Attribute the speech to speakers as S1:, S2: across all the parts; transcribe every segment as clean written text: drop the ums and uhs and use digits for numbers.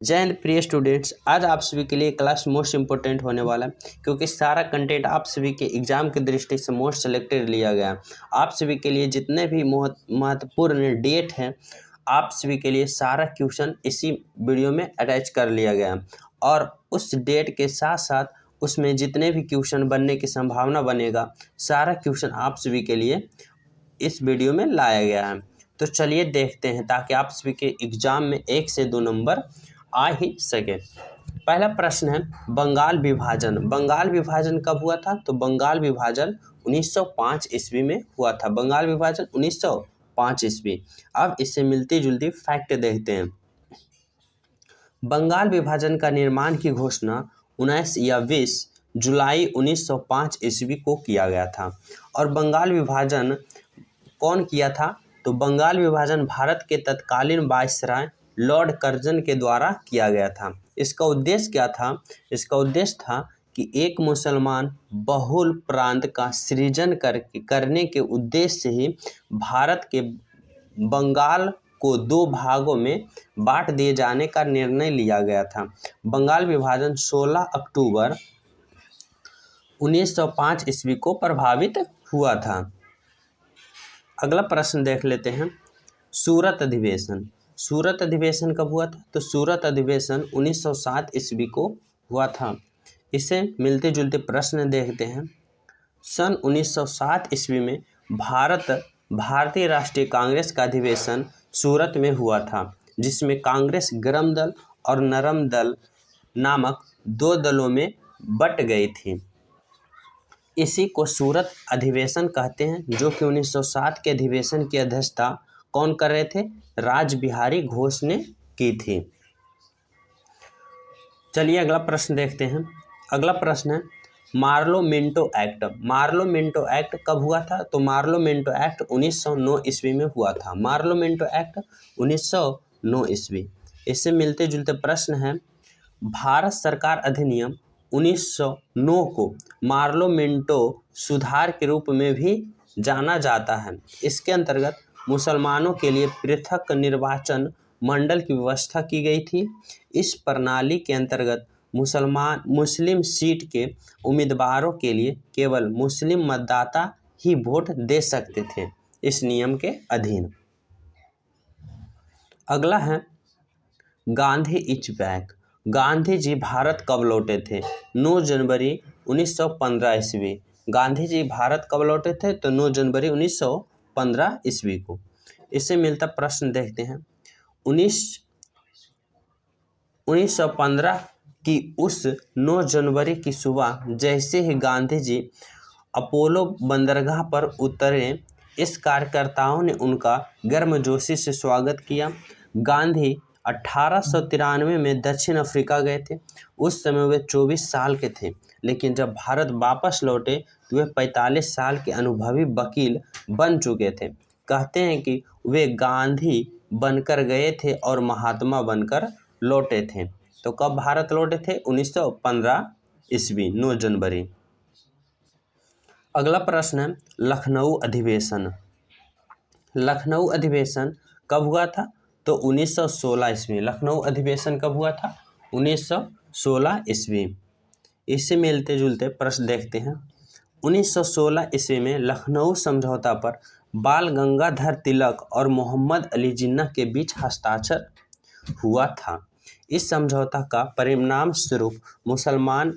S1: जय हिंद प्रिय स्टूडेंट्स, आज आप सभी के लिए क्लास मोस्ट इम्पोर्टेंट होने वाला है क्योंकि सारा कंटेंट आप सभी के एग्जाम की दृष्टि से मोस्ट सेलेक्टेड लिया गया है। आप सभी के लिए जितने भी महत्वपूर्ण डेट हैं, आप सभी के लिए सारा क्वेश्चन इसी वीडियो में अटैच कर लिया गया है और उस डेट के साथ साथ उसमें जितने भी क्वेश्चन बनने की संभावना बनेगा, सारा क्वेश्चन आप सभी के लिए इस वीडियो में लाया गया है। तो चलिए देखते हैं ताकि आप सभी के एग्जाम में 1 से 2 नंबर आ ही सके। पहला प्रश्न है बंगाल विभाजन। बंगाल विभाजन कब हुआ था? तो बंगाल विभाजन 1905 ईस्वी में हुआ था। बंगाल विभाजन 1905 ईस्वी। अब इससे मिलती जुलती फैक्ट देखते हैं। बंगाल विभाजन का निर्माण की घोषणा 19 या 20 जुलाई 1905 ईस्वी को किया गया था। और बंगाल विभाजन कौन किया था? तो बंगाल विभाजन भारत के तत्कालीन वायसराय लॉर्ड कर्जन के द्वारा किया गया था। इसका उद्देश्य क्या था? इसका उद्देश्य था कि एक मुसलमान बहुल प्रांत का सृजन करने के उद्देश्य से ही भारत के बंगाल को 2 भागों में बांट दिए जाने का निर्णय लिया गया था। बंगाल विभाजन 16 अक्टूबर 1905 ईस्वी को प्रभावित हुआ था। अगला प्रश्न देख लेते हैं। सूरत अधिवेशन। सूरत अधिवेशन कब हुआ था? तो सूरत अधिवेशन 1907 ईस्वी को हुआ था। इसे मिलते जुलते प्रश्न देखते हैं। सन 1907 ईस्वी में भारतीय राष्ट्रीय कांग्रेस का अधिवेशन सूरत में हुआ था, जिसमें कांग्रेस गर्म दल और नरम दल नामक 2 दलों में बट गई थी। इसी को सूरत अधिवेशन कहते हैं, जो कि 1907 के अधिवेशन की अध्यक्षता कौन कर रहे थे? रासबिहारी घोष ने की थी। चलिए अगला प्रश्न देखते हैं। अगला प्रश्न है Morley Minto act. Morley Minto act कब हुआ था? तो मार्लो मिंटो एक्ट 1909 ईस्वी में हुआ था। मार्लो मिंटो एक्ट 1909 ईस्वी। इससे मिलते जुलते प्रश्न है भारत सरकार अधिनियम 1909 को मार्लो मिंटो सुधार के रूप में भी जाना जाता है। इसके अंतर्गत मुसलमानों के लिए पृथक निर्वाचन मंडल की व्यवस्था की गई थी। इस प्रणाली के अंतर्गत मुस्लिम सीट के उम्मीदवारों के लिए केवल मुस्लिम मतदाता ही वोट दे सकते थे इस नियम के अधीन। अगला है गांधी इज बैक। गांधी जी भारत कब लौटे थे? 9 जनवरी 1915 ईस्वी। गांधी जी भारत कब लौटे थे? तो 9 जनवरी 1915 ईस्वी को। इससे मिलता प्रश्न देखते हैं। 1915 की उस 9 जनवरी की सुबह जैसे ही गांधी जी अपोलो बंदरगाह पर उतरे, इस कार्यकर्ताओं ने उनका गर्मजोशी से स्वागत किया। गांधी 1893 में दक्षिण अफ्रीका गए थे। उस समय वे 24 साल के थे, लेकिन जब भारत वापस लौटे तो वे 45 साल के अनुभवी वकील बन चुके थे। कहते हैं कि वे गांधी बनकर गए थे और महात्मा बनकर लौटे थे। तो कब भारत लौटे थे? 1915 ईस्वी 9 जनवरी। अगला प्रश्न है लखनऊ अधिवेशन। लखनऊ अधिवेशन कब हुआ था? तो 1916 ईस्वी। लखनऊ अधिवेशन कब हुआ था? 1916 ईस्वी। इससे मिलते जुलते प्रश्न देखते हैं। 1916 ईस्वी में लखनऊ समझौता पर बाल गंगाधर तिलक और मोहम्मद अली जिन्ना के बीच हस्ताक्षर हुआ था। इस समझौता का परिणाम स्वरूप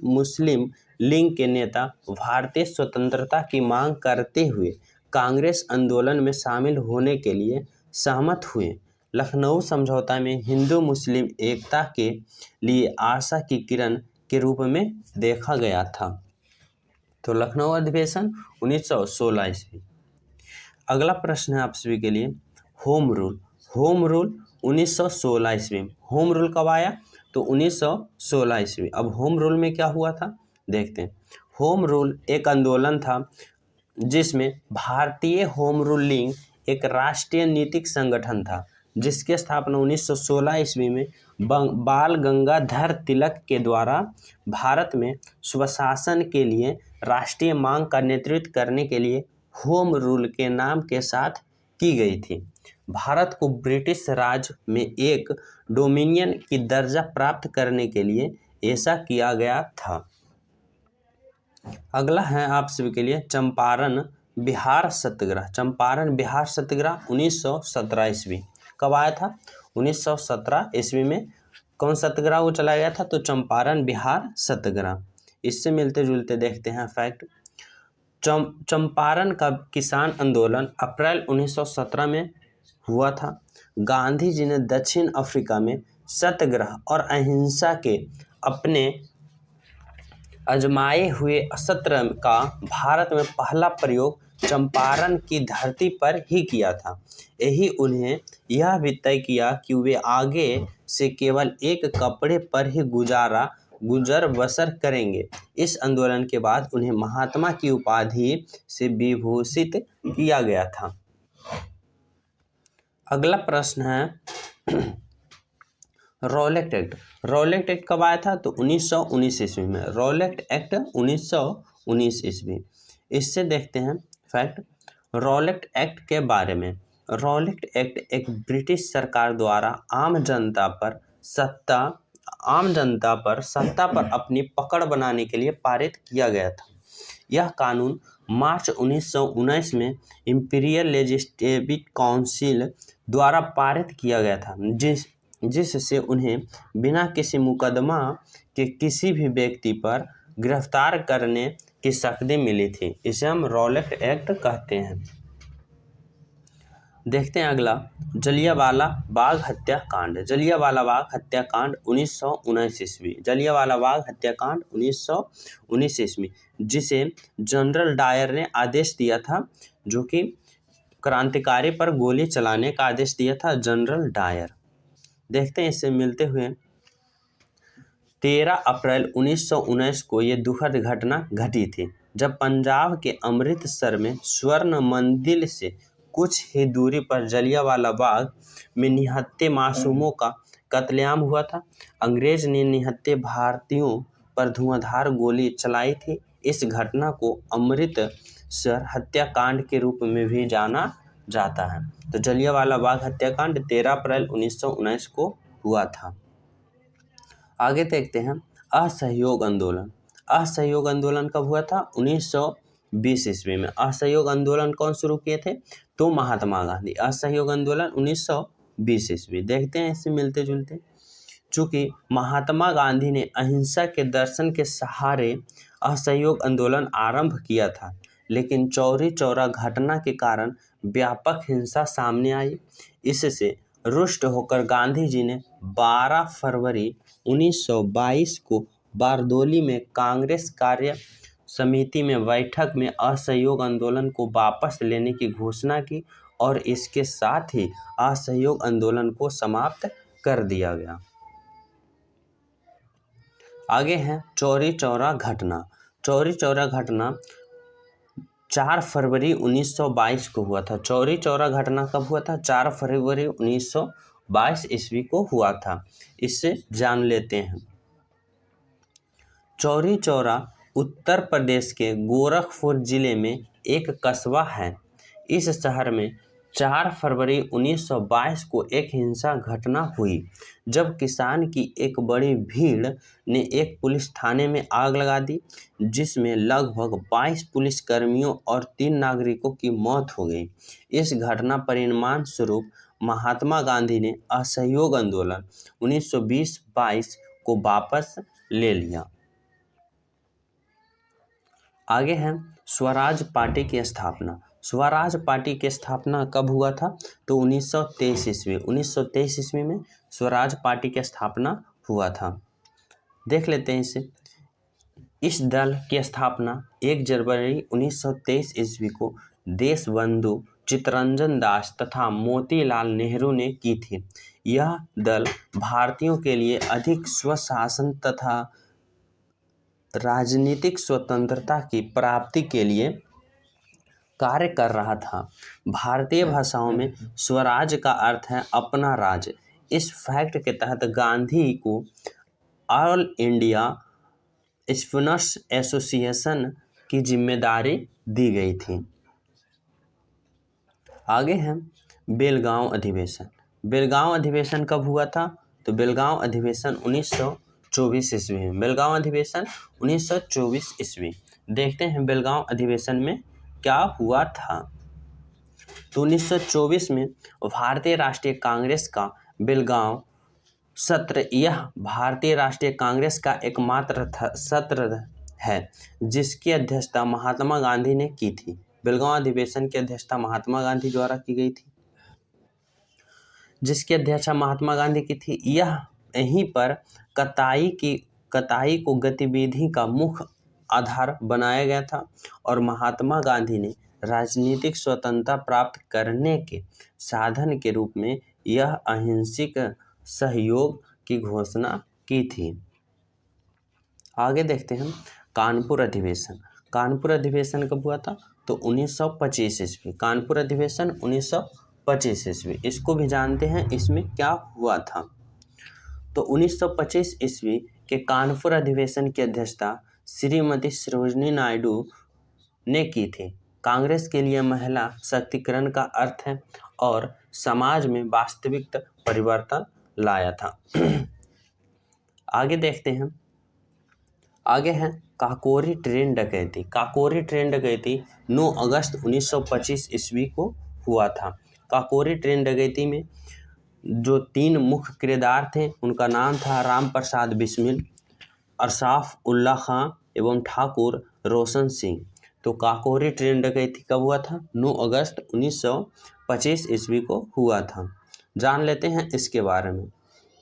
S1: मुस्लिम लीग के नेता भारतीय स्वतंत्रता की मांग करते हुए कांग्रेस आंदोलन में शामिल होने के लिए सहमत हुए। लखनऊ समझौता में हिंदू मुस्लिम एकता के लिए आशा की किरण के रूप में देखा गया था। तो लखनऊ अधिवेशन 1916 ईस्वी। अगला प्रश्न है आप सभी के लिए होम रूल। होम रूल 1916 ईस्वी। होम रूल कब आया? तो 1916 ईस्वी। अब होम रूल में क्या हुआ था देखते हैं। होम रूल एक आंदोलन था जिसमें भारतीय होम रूल लीग एक राष्ट्रीय नीतिक संगठन था, जिसकी स्थापना 1916 ईस्वी में बाल गंगाधर तिलक के द्वारा भारत में स्वशासन के लिए राष्ट्रीय मांग का नेतृत्व करने के लिए होम रूल के नाम के साथ की गई थी। भारत को ब्रिटिश राज में एक डोमिनियन की दर्जा प्राप्त करने के लिए ऐसा किया गया था। अगला है आप सभी के लिए चंपारण बिहार सत्याग्रह। चंपारण बिहार सत्याग्रह 1917 ईस्वी कब आया था? 1917 ईस्वी में कौन सत्याग्रह वो चलाया गया था? तो चंपारण बिहार सत्याग्रह। इससे मिलते जुलते देखते हैं फैक्ट। चंपारण का किसान आंदोलन अप्रैल 1917 में हुआ था। गांधी जी ने दक्षिण अफ्रीका में सत्याग्रह और अहिंसा के अपने आजमाए हुए अस्त्र का भारत में पहला प्रयोग चंपारण की धरती पर ही किया था। यही उन्हें यह भी तय किया कि वे आगे से केवल एक कपड़े पर ही गुजर बसर करेंगे। इस आंदोलन के बाद उन्हें महात्मा की उपाधि से विभूषित किया गया था। अगला प्रश्न है रॉलेट एक्ट। रॉलेट एक्ट कब आया था? तो 1919 ईस्वी में। रॉलेट एक्ट 1919 ईस्वी। इससे देखते हैं फैक्ट रॉलेट एक्ट के बारे में। रॉलेट एक्ट एक ब्रिटिश सरकार द्वारा आम जनता पर सत्ता पर अपनी पकड़ बनाने के लिए पारित किया गया था। यह कानून मार्च 1919 में इंपीरियल लेजिस्लेटिव काउंसिल द्वारा पारित किया गया था, जिससे उन्हें बिना किसी मुकदमा के किसी भी व्यक्ति पर गिरफ्तार करने की शक्ति मिली थी। इसे हम रॉलेट एक्ट कहते हैं। देखते हैं अगला जलियांवाला बाग हत्याकांड। जलियांवाला बाग हत्याकांड 1919 ईस्वी। जलियांवाला बाग हत्याकांड 1919 ईस्वी, जिसे जनरल डायर ने आदेश दिया था, जो कि क्रांतिकारी पर गोली चलाने का आदेश दिया था जनरल डायर। देखते हैं इससे मिलते हुए 13 अप्रैल 1919 को ये दुखद घटना घटी थी, जब पंजाब के अमृतसर में स्वर्ण मंदिर से कुछ ही दूरी पर जलियांवाला बाग में निहत्थे मासूमों का कत्लेआम हुआ था। अंग्रेज ने निहत्थे भारतीयों पर धुआंधार गोली चलाई थी। इस घटना को अमृतसर हत्याकांड के रूप में भी जाना जाता है। तो जलियांवाला बाग हत्याकांड 13 अप्रैल 1919 को हुआ था। आगे देखते हैं असहयोग आंदोलन। असहयोग आंदोलन कब हुआ था? 1920 ईस्वी में। असहयोग आंदोलन कौन शुरू किए थे? तो महात्मा गांधी। असहयोग आंदोलन 1920 ईस्वी। देखते हैं इससे मिलते जुलते। चूंकि महात्मा गांधी ने अहिंसा के दर्शन के सहारे असहयोग आंदोलन आरंभ किया था, लेकिन चौरी चौरा घटना के कारण व्यापक हिंसा सामने आई। इससे रुष्ट होकर गांधी जी ने 12 फरवरी 1922 को बारदोली में कांग्रेस कार्य समिति में बैठक में असहयोग आंदोलन को वापस लेने की घोषणा की और इसके साथ ही असहयोग आंदोलन को समाप्त कर दिया गया। आगे है चौरी चौरा घटना। चौरी चौरा घटना 4 फरवरी 1922 को हुआ था। चौरी चौरा घटना कब हुआ था? 4 फरवरी 1922 ईस्वी को हुआ था। इससे जान लेते हैं। चौरी चौरा उत्तर प्रदेश के गोरखपुर जिले में एक कस्बा है। इस शहर में 4 फरवरी 1922 को एक हिंसा घटना हुई, जब किसान की एक बड़ी भीड़ ने एक पुलिस थाने में आग लगा दी, जिसमें लगभग 22 पुलिसकर्मियों और 3 नागरिकों की मौत हो गई। इस घटना परिणाम स्वरूप महात्मा गांधी ने असहयोग आंदोलन 1920-22 को वापस ले लिया। आगे है स्वराज पार्टी की स्थापना। स्वराज पार्टी की स्थापना कब हुआ था? तो 1923 ईस्वी। 1923 ईस्वी में स्वराज पार्टी की स्थापना हुआ था। देख लेते हैं इसे। इस दल की स्थापना 1 जनवरी 1923 ईस्वी को देशबंधु चित्तरंजन दास तथा मोतीलाल नेहरू ने की थी। यह दल भारतीयों के लिए अधिक स्वशासन तथा राजनीतिक स्वतंत्रता की प्राप्ति के लिए कार्य कर रहा था। भारतीय भाषाओं में स्वराज का अर्थ है अपना राज्य। इस फैक्ट के तहत गांधी को ऑल इंडिया स्पिनर्स एसोसिएशन की जिम्मेदारी दी गई थी। आगे है बेलगांव अधिवेशन। बेलगांव अधिवेशन कब हुआ था? तो बेलगांव अधिवेशन 1924 ईस्वी में। बेलगांव अधिवेशन 1924 ईस्वी। देखते हैं बेलगांव अधिवेशन में क्या हुआ था। तो 1924 में भारतीय राष्ट्रीय कांग्रेस का बेलगांव सत्र, यह भारतीय राष्ट्रीय कांग्रेस का एकमात्र सत्र है जिसकी अध्यक्षता महात्मा गांधी ने की थी। बेलगांव अधिवेशन की अध्यक्षता महात्मा गांधी द्वारा की गई थी, जिसकी अध्यक्षता महात्मा गांधी की थी। यह यहीं पर कताई को गतिविधि का मुख्य आधार बनाया गया था और महात्मा गांधी ने राजनीतिक स्वतंत्रता प्राप्त करने के साधन के रूप में यह अहिंसक सहयोग की घोषणा की थी। आगे देखते हैं कानपुर अधिवेशन। कानपुर अधिवेशन कब हुआ था? तो 1925 ईस्वी। कानपुर अधिवेशन 1925 ईस्वी। इसको भी जानते हैं इसमें क्या हुआ था। तो 1925 ईस्वी के कानपुर अधिवेशन की अध्यक्षता श्रीमती सरोजिनी नायडू ने की थी। कांग्रेस के लिए महिला शक्तिकरण का अर्थ है और समाज में वास्तविक परिवर्तन लाया था। आगे देखते हैं। आगे है काकोरी ट्रेन डकैती। काकोरी ट्रेन डकैती 9 अगस्त 1925 ईस्वी को हुआ था। काकोरी ट्रेन डकैती में जो 3 मुख्य किरदार थे उनका नाम था राम प्रसाद बिस्मिल, अशराफ उल्लाह खां एवं ठाकुर रोशन सिंह। तो काकोरी ट्रेन डकैती कब हुआ था? 9 अगस्त 1925 ईस्वी को हुआ था। जान लेते हैं इसके बारे में।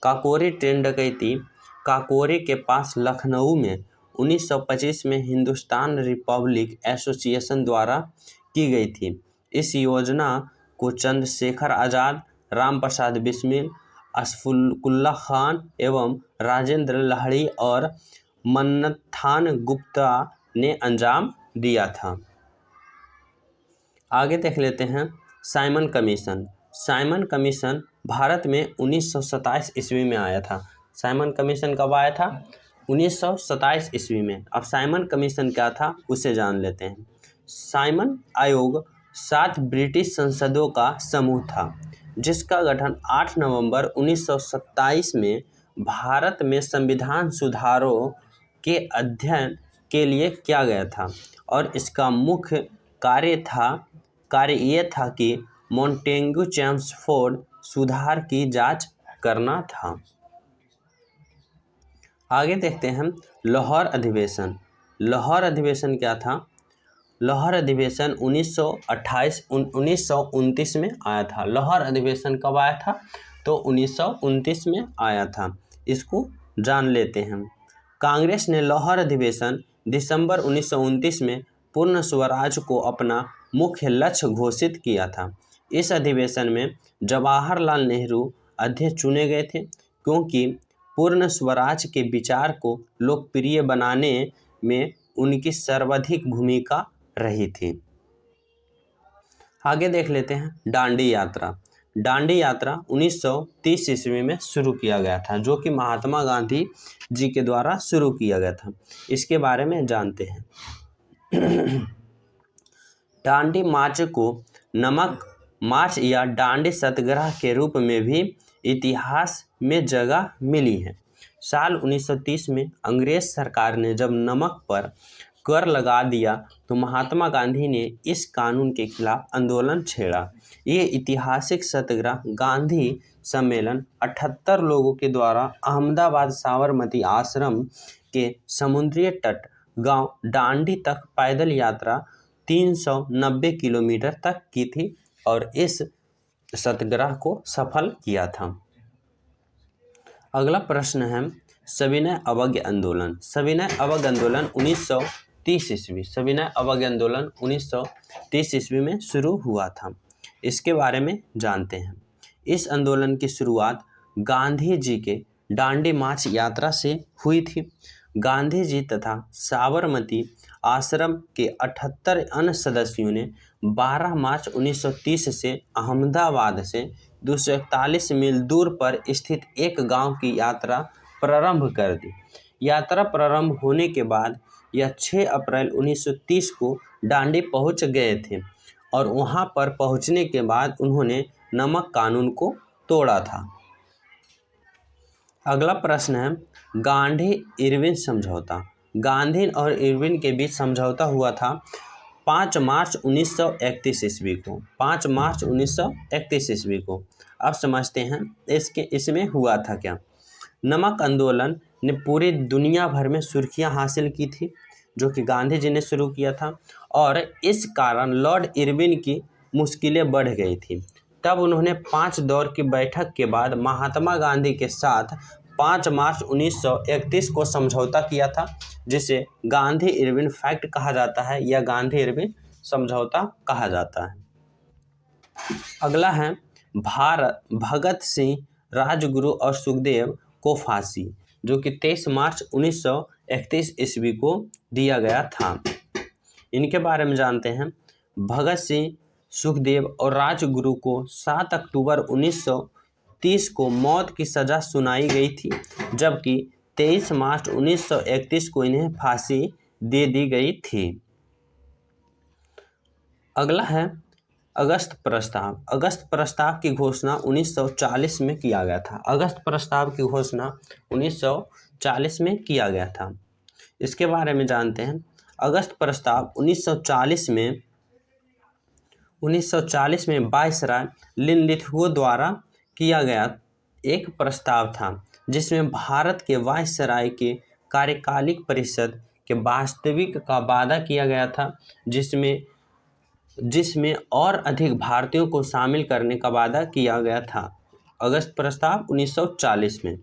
S1: काकोरी ट्रेन डकैती काकोरी के पास लखनऊ में 1925 में हिंदुस्तान रिपब्लिक एसोसिएशन द्वारा की गई थी। इस योजना को चंद्रशेखर आज़ाद, राम प्रसाद बिस्मिल, अशफाकुल्लाह खान एवं राजेंद्र लाहिड़ी और मन्नथान गुप्ता ने अंजाम दिया था। आगे देख लेते हैं Simon commission. Simon commission Bharat में 1927 ईस्वी में आया था। साइमन कमीशन कब आया था? 1927 ईस्वी में। अब साइमन कमीशन क्या था उसे जान लेते हैं। साइमन आयोग 7 ब्रिटिश सांसदों का समूह था जिसका गठन 8 नवंबर 1927 में भारत में संविधान सुधारों के अध्ययन के लिए किया गया था और इसका मुख्य कार्य ये था कि मॉन्टेग्यू चेम्सफोर्ड सुधार की जांच करना था। आगे देखते हैं लाहौर अधिवेशन। लाहौर अधिवेशन क्या था? लाहौर अधिवेशन 1929 में आया था। लाहौर अधिवेशन कब आया था? तो 1929 में आया था। इसको जान लेते हैं। कांग्रेस ने लाहौर अधिवेशन दिसंबर 1929 में पूर्ण स्वराज को अपना मुख्य लक्ष्य घोषित किया था। इस अधिवेशन में जवाहरलाल नेहरू अध्यक्ष चुने गए थे क्योंकि पूर्ण स्वराज के विचार को लोकप्रिय बनाने में उनकी सर्वाधिक भूमिका रही थी। आगे देख लेते हैं दांडी यात्रा। दांडी यात्रा 1930 ईस्वी में शुरू किया गया था जो कि महात्मा गांधी जी के द्वारा शुरू किया गया था। इसके बारे में जानते हैं। दांडी मार्च को नमक मार्च या दांडी सत्याग्रह के रूप में भी इतिहास में जगह मिली है। साल 1930 में अंग्रेज सरकार ने जब नमक पर कर लगा दिया तो महात्मा गांधी ने इस कानून के खिलाफ आंदोलन छेड़ा। ये ऐतिहासिक सत्याग्रह गांधी सम्मेलन 78 लोगों के द्वारा अहमदाबाद साबरमती आश्रम के समुद्री तट गांव दांडी तक पैदल यात्रा 390 किलोमीटर तक की थी और इस सत्याग्रह को सफल किया था। अगला प्रश्न है सविनय अवज्ञा आंदोलन। सविनय अवज्ञा आंदोलन 1930 ईस्वी। सविनय अवज्ञा आंदोलन 1930 ईस्वी में शुरू हुआ था। इसके बारे में जानते हैं। इस आंदोलन की शुरुआत गांधी जी के दांडी मार्च यात्रा से हुई थी। गांधी जी तथा साबरमती आश्रम के 78 अन्य सदस्यों ने 12 मार्च 1930 से अहमदाबाद से 241 मील दूर पर स्थित एक गांव की यात्रा प्रारंभ कर दी। यात्रा प्रारंभ होने के बाद यह 6 अप्रैल 1930 को दांडी पहुंच गए थे और वहां पर पहुंचने के बाद उन्होंने नमक कानून को तोड़ा था। अगला प्रश्न है गांधी इरविन समझौता। गांधी और इरविन के बीच समझौता हुआ था 5 मार्च 1931 ईस्वी को। 5 मार्च 1931 ईस्वी को। अब समझते हैं इसमें हुआ था क्या। नमक आंदोलन ने पूरी दुनिया भर में सुर्खियां हासिल की थी, जो कि गांधी जी ने शुरू किया था, और इस कारण लॉर्ड इरविन की मुश्किलें बढ़ गई थी। तब उन्होंने 5 दौर की बैठक के बाद महात्मा गांधी के साथ 5 मार्च 1931 को समझौता किया था, जिसे गांधी इरविन पैक्ट कहा जाता है या गांधी इरविन समझौता कहा जाता है। अगला है भगत सिंह, राजगुरु और सुखदेव को फांसी, जो कि 23 मार्च 1931 ईस्वी को दिया गया था। इनके बारे में जानते हैं। भगत सिंह, सुखदेव और राजगुरु को 7 अक्टूबर 1930 को मौत की सज़ा सुनाई गई थी, जबकि 23 मार्च 1931 को इन्हें फांसी दे दी गई थी। अगला है अगस्त प्रस्ताव। अगस्त प्रस्ताव की घोषणा 1940 में किया गया था। अगस्त प्रस्ताव की घोषणा 1940 में किया गया था। इसके बारे में जानते हैं। अगस्त प्रस्ताव 1940 में वायसराय लिनलिथगो द्वारा किया गया एक प्रस्ताव था, जिसमें भारत के वायसराय के कार्यकालिक परिषद के वास्तविक का वादा किया गया था, जिसमें और अधिक भारतीयों को शामिल करने का वादा किया गया था। अगस्त प्रस्ताव 1940 में।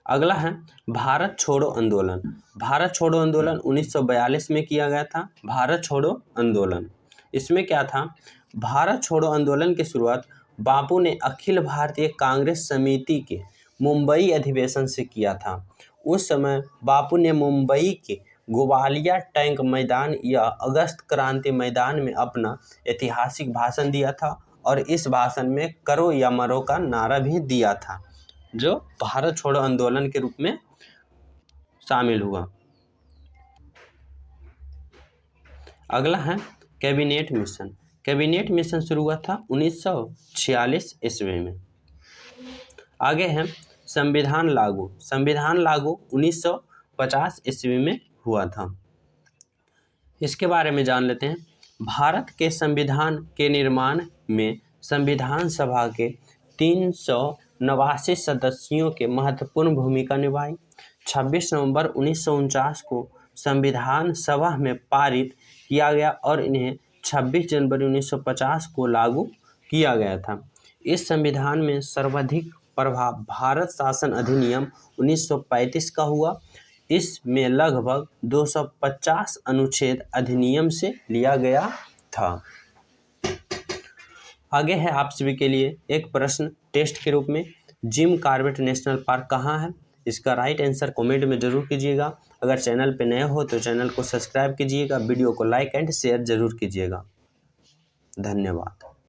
S1: अगला है भारत छोड़ो आंदोलन। भारत छोड़ो आंदोलन 1942 में किया गया था। भारत छोड़ो आंदोलन, इसमें क्या था। भारत छोड़ो आंदोलन की शुरुआत बापू ने अखिल भारतीय कांग्रेस समिति के मुंबई अधिवेशन से किया था। उस समय बापू ने मुंबई के ग्वालियर टैंक मैदान या अगस्त क्रांति मैदान में अपना ऐतिहासिक भाषण दिया था, और इस भाषण में करो या मरो का नारा भी दिया था, जो भारत छोड़ो आंदोलन के रूप में शामिल हुआ। अगला है कैबिनेट मिशन। कैबिनेट मिशन शुरू हुआ था 1946 ईस्वी में। आगे है संविधान लागू। संविधान लागू 1950 ईस्वी में हुआ था। इसके बारे में जान लेते हैं। भारत के संविधान के निर्माण में संविधान सभा के 389 सदस्यों के महत्वपूर्ण भूमिका निभाई। 26 नवंबर 1949 को संविधान सभा में पारित किया गया और इन्हें 26 जनवरी 1950 को लागू किया गया था। इस संविधान में सर्वाधिक प्रभाव भारत शासन अधिनियम 1935 का हुआ। इसमें लगभग 250 अनुच्छेद अधिनियम से लिया गया था। आगे है आप सभी के लिए एक प्रश्न टेस्ट के रूप में। जिम कॉर्बेट नेशनल पार्क कहाँ है? इसका राइट आंसर कमेंट में जरूर कीजिएगा। अगर चैनल पे नए हो तो चैनल को सब्सक्राइब कीजिएगा, वीडियो को लाइक एंड शेयर जरूर कीजिएगा। धन्यवाद।